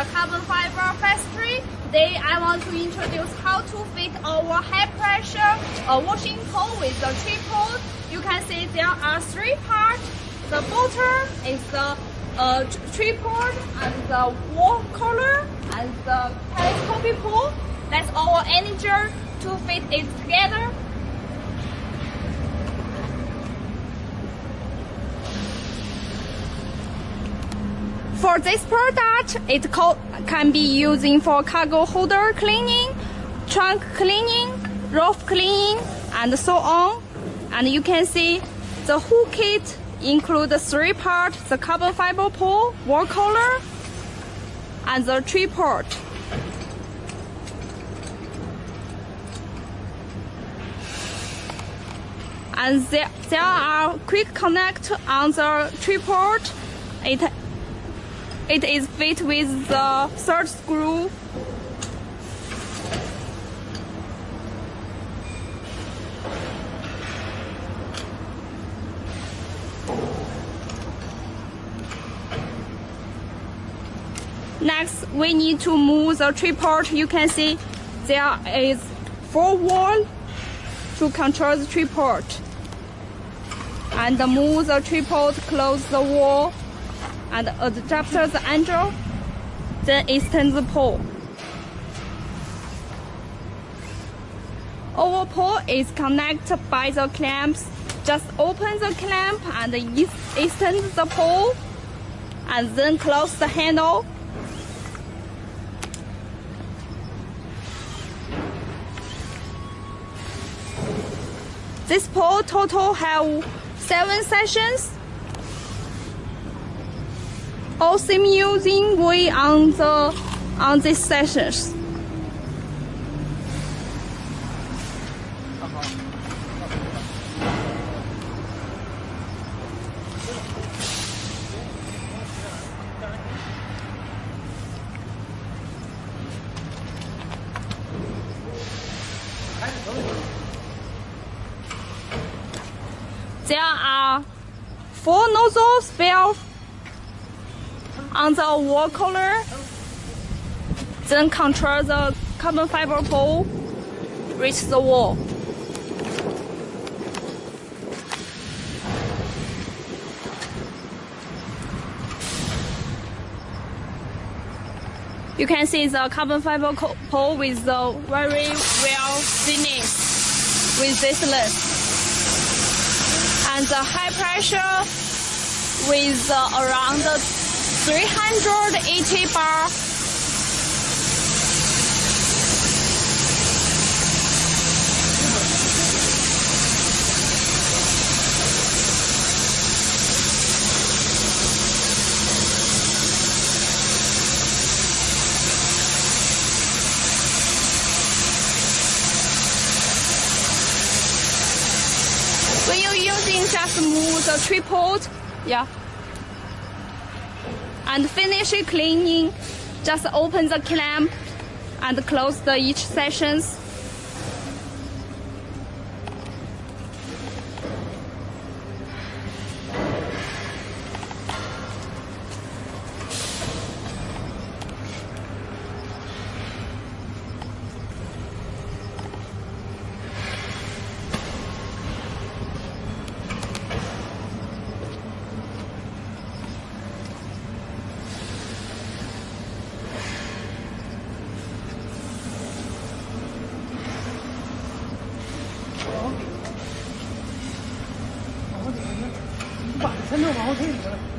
the carbon fiber factory. Today I want to introduce how to fit our high pressure washing pole with the tripod. You can see there are three parts. The bottom is the tripod and the wall collar and the telescopic pole. That's our energy to fit it together. For this product, it can be using for cargo holder cleaning, trunk cleaning, roof cleaning, and so on. And you can see the whole kit includes three parts: the carbon fiber pole, wall collar, and the tripod. And there are quick connect on the tripod. It is fit with the third screw. Next, we need to move the tripod. You can see there is 4 walls to control the tripod. And move the tripod, close the wall, and adjust the angle, then extend the pole. Our pole is connected by the clamps. Just open the clamp and extend the pole, and then close the handle. This pole total have 7 sections. All same using way on these sections. There are 4 nozzles valves on the wall collar, then control the carbon fiber pole reach the wall. You can see the carbon fiber pole with the very well finished with this length. And the high pressure with around 380 bar. When you're using, just move the tripod, yeah. And finish cleaning, just open the clamp and close each sections.把身子往后退了。